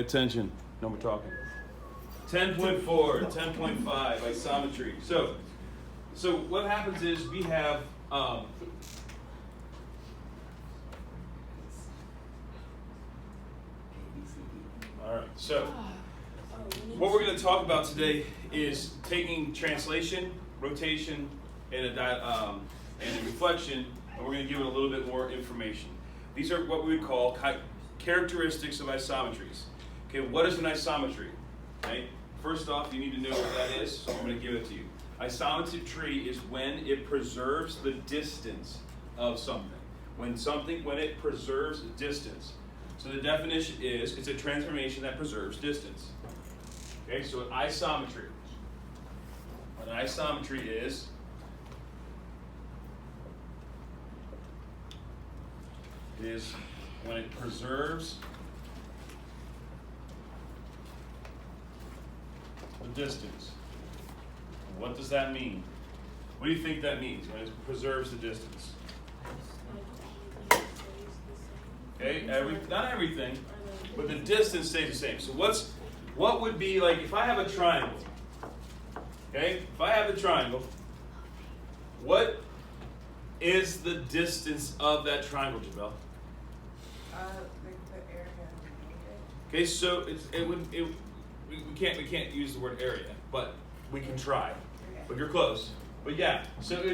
Attention. No, we're talking. 10.4, 10.5, isometry. So what happens is we have all right. So what we're going to talk about today is taking translation, rotation, and and reflection, and we're going to give it a little bit more information. These are what we would call characteristics of isometries. Okay, what is an isometry? Okay, first off, you need to know what that is, so I'm going to give it to you. Isometry is when it preserves the distance of something. When it preserves distance. So the definition is, it's a transformation that preserves distance. Okay, so an isometry. What an isometry is when it preserves the distance. What does that mean? What do you think that means when it preserves the distance? Okay, not everything, but the distance stays the same. So what would be like if I have a triangle? Okay, if I have a triangle, what is the distance of that triangle, Jabel? Like the area. Okay, so we can't use the word area, but we can try. But you're close. But yeah, so it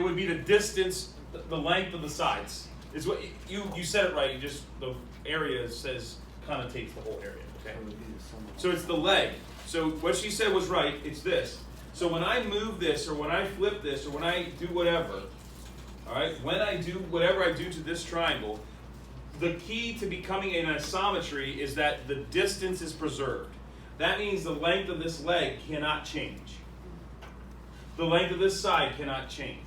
would be the distance, the length of the sides. Is what you said it right. You just the area connotates the whole area. Okay. So it's the leg. So what she said was right. It's this. So when I move this, or when I flip this, or when I do whatever, all right. When I do whatever I do to this triangle, the key to becoming an isometry is that the distance is preserved. That means the length of this leg cannot change. The length of this side cannot change.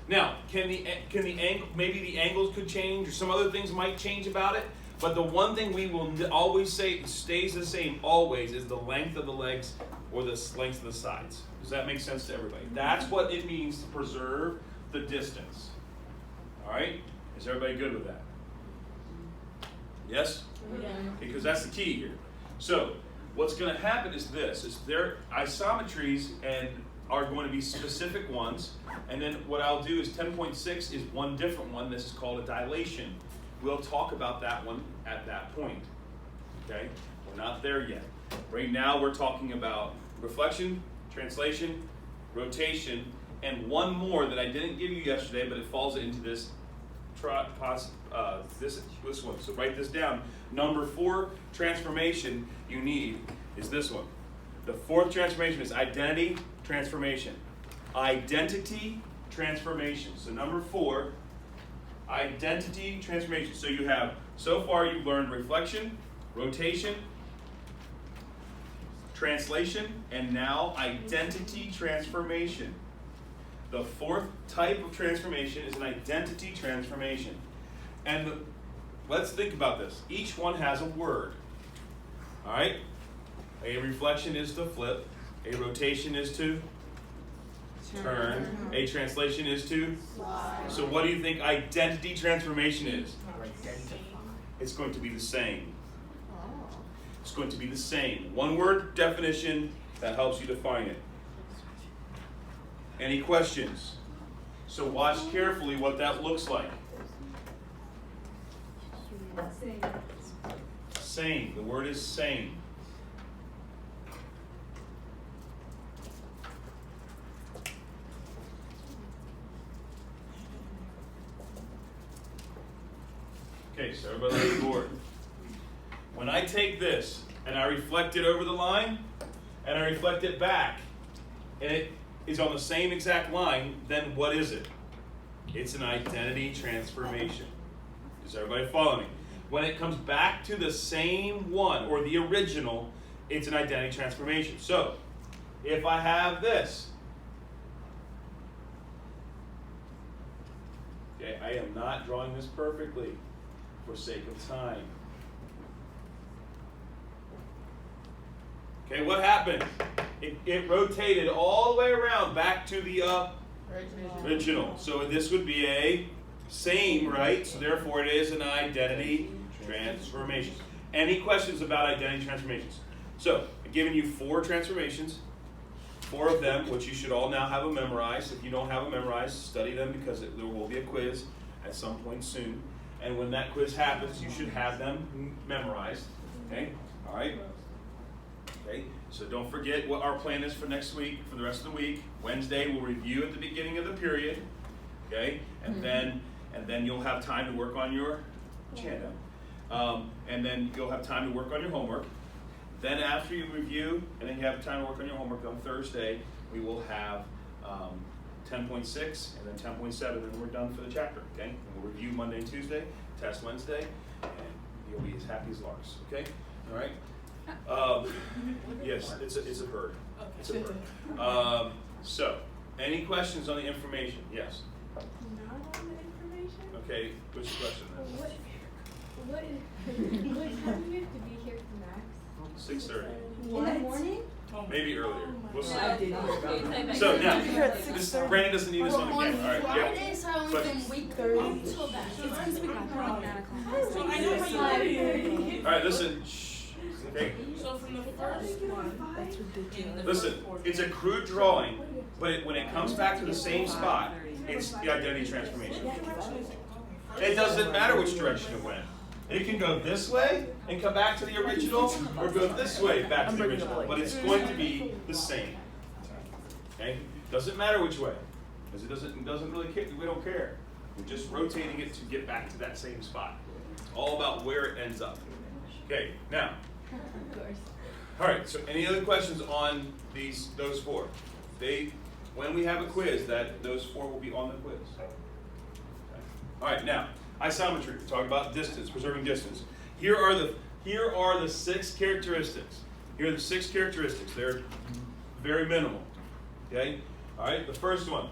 Now, can the angle, maybe the angles could change, or some other things might change about it, but the one thing we will always say stays the same always is the length of the legs or the length of the sides. Does that make sense to everybody? That's what it means to preserve the distance. All right? Is everybody good with that? Yes? Yeah. Because that's the key here. So, what's going to happen is this: there isometries and are going to be specific ones, and then what I'll do is 10.6 is one different one. This is called a dilation. We'll talk about that one at that point. Okay? We're not there yet. Right now we're talking about reflection, translation, rotation, and one more that I didn't give you yesterday, but it falls into this this one. So write this down. Number 4 transformation you need is this one. The 4th transformation is identity transformation. Identity transformation. So number 4, identity transformation. So you have, so far you've learned reflection, rotation, translation, and now identity transformation. The 4th type of transformation is an identity transformation. And let's think about this. Each one has a word. All right? A reflection is to flip. A rotation is to turn. A translation is to slide. So what do you think identity transformation is? It's going to be the same. It's going to be the same. One word definition that helps you define it. Any questions? So watch carefully what that looks like. Same. The word is same. Okay, so everybody on board. When I take this and I reflect it over the line and I reflect it back and it is on the same exact line, then what is it? It's an identity transformation. Is everybody following me? When it comes back to the same one or the original, it's an identity transformation. So, if I have this, okay, I am not drawing this perfectly for sake of time. Okay, what happened? It rotated all the way around back to the original. So this would be a same, right? So therefore it is an identity transformation. Any questions about identity transformations? So, I've given you 4 transformations, 4 of them, which you should all now have them memorized. If you don't have them memorized, study them because there will be a quiz at some point soon. And when that quiz happens, you should have them memorized. Okay? All right? Okay? So don't forget what our plan is for next week, for the rest of the week. Wednesday, we'll review at the beginning of the period. Okay? And then you'll have time to work on your channel. And then you'll have time to work on your homework. Then after you review, and then you have time to work on your homework on Thursday, we will have 10.6 and then 10.7, and then we're done for the chapter, okay? And we'll review Monday and Tuesday, test Wednesday, and you'll be as happy as Lars, okay? All right? Yes, it's a bird. It's a bird. So, any questions on the information? Yes? Not on the information? Okay, which question then? What time do you have to be here for Max? 6:30. In the morning? Maybe earlier. We'll see. I did hear about it. So now, You're at this, 6:30. Brandon doesn't need this on the camera. All right, yeah. Fridays, I only Questions? can wait 30. until that. It's because we got home at 9 o'clock. So I know how you All right, listen. Shh. Okay. So from the first one, That's ridiculous. Listen, it's a crude drawing, but when it comes back to the same spot, it's the identity transformation. what direction is it going? It doesn't matter which direction it went. It can go this way and come back to the original, or go this way back to the original, but it's going to be the same. Okay? Doesn't matter which way, because it doesn't really care. We don't care. We're just rotating it to get back to that same spot. It's all about where it ends up. Okay, now. Of course. All right, so any other questions on those 4? When we have a quiz, those 4 will be on the quiz. Okay. All right, now, isometry. We're talking about distance, preserving distance. Here are the 6 characteristics. Here are the 6 characteristics. They're very minimal. Okay? All right, the first one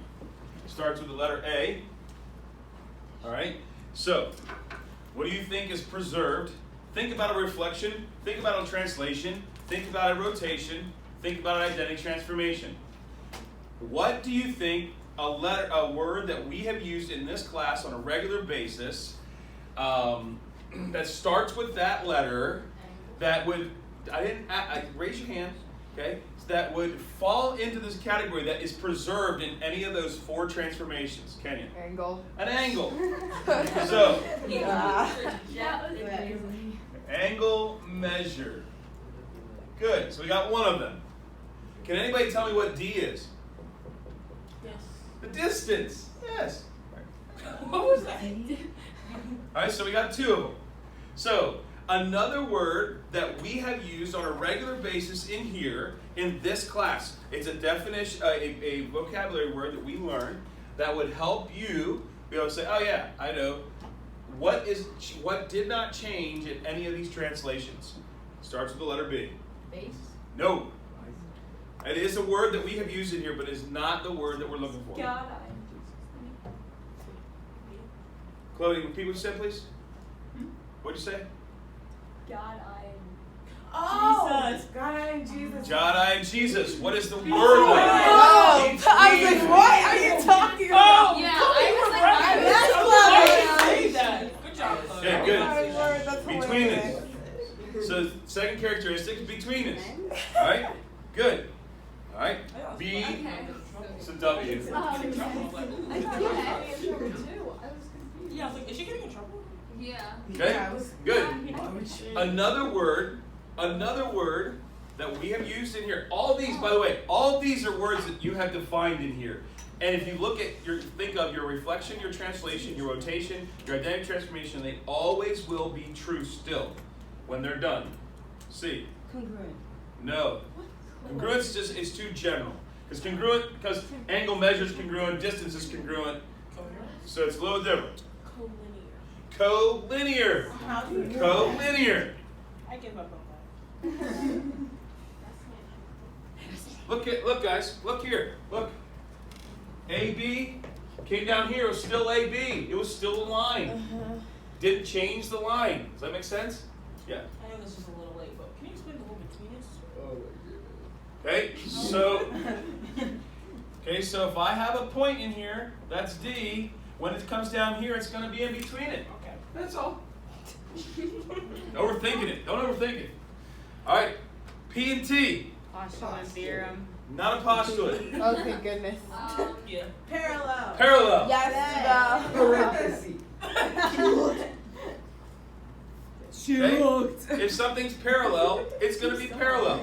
starts with the letter A. All right? So, what do you think is preserved? Think about a reflection, think about a translation, think about a rotation, think about an identity transformation. What do you think a word that we have used in this class on a regular basis that starts with that letter that would, raise your hand, okay, that would fall into this category that is preserved in any of those 4 transformations? Kenya? Angle. An angle. So, That was amazing. angle measure. Good. So we got one of them. Can anybody tell me what D is? Yes. The distance. Yes. What was that? All right, so we got 2 of them. So another word that we have used on a regular basis in here in this class. It's a definition, a vocabulary word that we learned that would help you be able to say, oh yeah, I know. What did not change in any of these translations? Starts with the letter B. Base? No. It is a word that we have used in here, but it is not the word that we're looking for. God, Chloe, repeat what you said, please. What'd you say? God, Oh! Jesus. God, I'm Jesus. John, I am Jesus. What is the word Oh! like? I was like, what are you talking about? Yeah, That's I clever. didn't say that. Good job, Chloe. Okay, good. Oh, my word, that's hilarious. Between us. So, second characteristic is between us. All right? Good. All right? B. It's a W. Yeah, I was like, is she getting in trouble? Yeah. Okay? Yeah, it was- Good. Another word that we have used in here. All these, by the way, all these are words that you have defined in here. And if you look at think of your reflection, your translation, your rotation, your identity transformation, they always will be true still when they're done. See? Congruent. No. Congruence is too general. Because angle measures congruent, distance is congruent, so it's a little different. Collinear. How do you Collinear. I give up on that. Look guys, look here, look. AB came down here, it was still AB. It was still a line. Didn't change the line. Does that make sense? Yeah. I know this is a little late, but can you explain the whole between us? Okay, so if I have a point in here, that's D. When it comes down here, it's going to be in between it. Okay. That's all. Overthinking it. Don't overthink it. All right. P and T. Postulate theorem. Not a postulate. Oh, thank goodness. Yeah. Parallel. Parallel. Yes, Parentheses. Okay? If something's parallel, it's going to be parallel.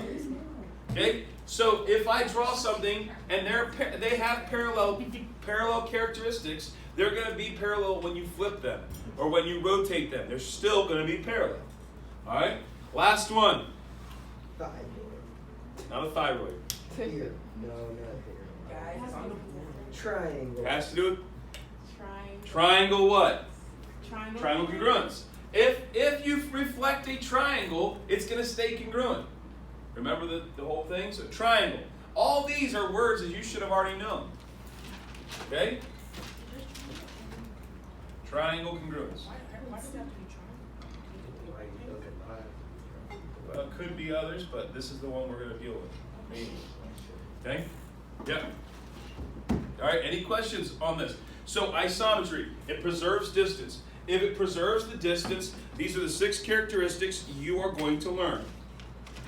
Okay? So if I draw something and they have parallel characteristics, they're going to be parallel when you flip them or when you rotate them. They're still going to be parallel. All right? Last one. Thyroid. Not a thyroid. Here. No, not here. Guys, it's on the board. Triangle. It has to do with Triangle. triangle what? Triangle. Triangle congruence. If you reflect a triangle, it's going to stay congruent. Remember the whole thing? So triangle. All these are words that you should have already known. Okay? Triangle congruence. Why does it have to be triangle? Well, it could be others, but this is the one we're going to deal with. Maybe. Okay? Yep. All right, any questions on this? So isometry, it preserves distance. If it preserves the distance, these are the 6 characteristics you are going to learn.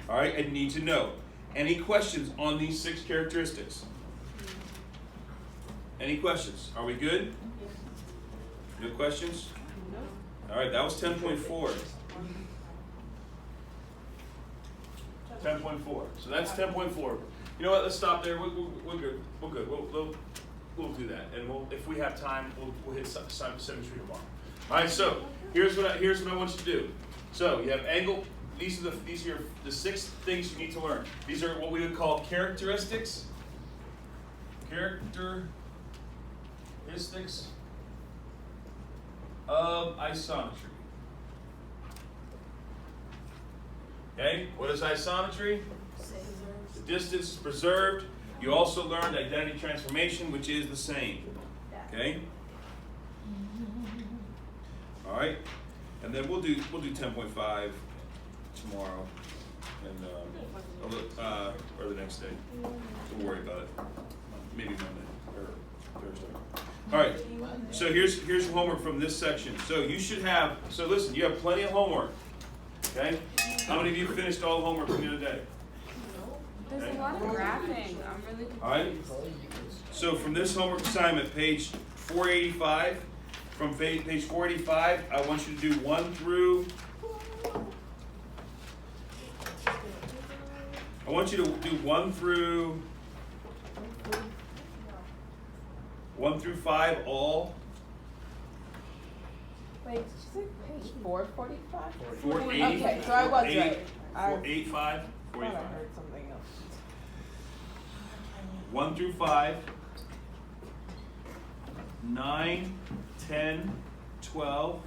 All right, and need to know. Any questions on these 6 characteristics? Any questions? Are we good? No questions? All right, that was 10.4. 10.4. So that's 10.4. You know what? Let's stop there. We're good. We're good. We'll do that, and if we have time, we'll hit symmetry tomorrow. All right. So here's what I want you to do. So you have angle. These are the 6 things you need to learn. These are what we would call characteristics. Characteristics of isometry. Okay, what is isometry? The distance is preserved. You also learned identity transformation, which is the same. Okay? All right, and then we'll do 10.5 tomorrow, and or the next day. Don't worry about it. Maybe Monday or Thursday. All right. So here's your homework from this section. So you should have. So listen, you have plenty of homework. Okay. How many of you finished all the homework from the other day? There's a lot of graphing. I'm really confused. All right. So from this homework assignment, page 485. From page 485, I want you to do 1 through. I want you to do 1 through 5 all. Wait, did you say page 445? 480. Okay, so I was 480, right. I 485, thought I 45. heard something else. 1 through 5. 9, 10, 12.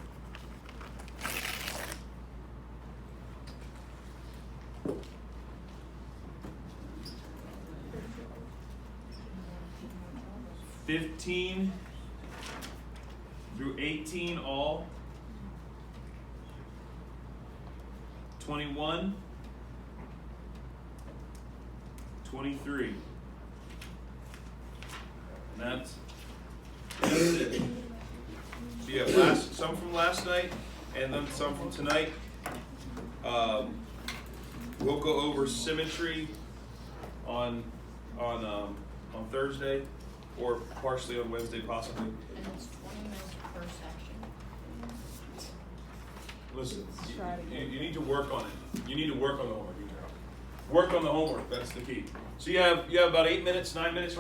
$15 through 18 all. 21, 23. And that's it. So you have some from last night and then some from tonight. We'll go over symmetry on Thursday, or partially on Wednesday possibly. And it's 20 minutes per section. Listen, you need to work on it. You need to work on the homework. Work on the homework. That's the key. So you have about 8 minutes, 9 minutes.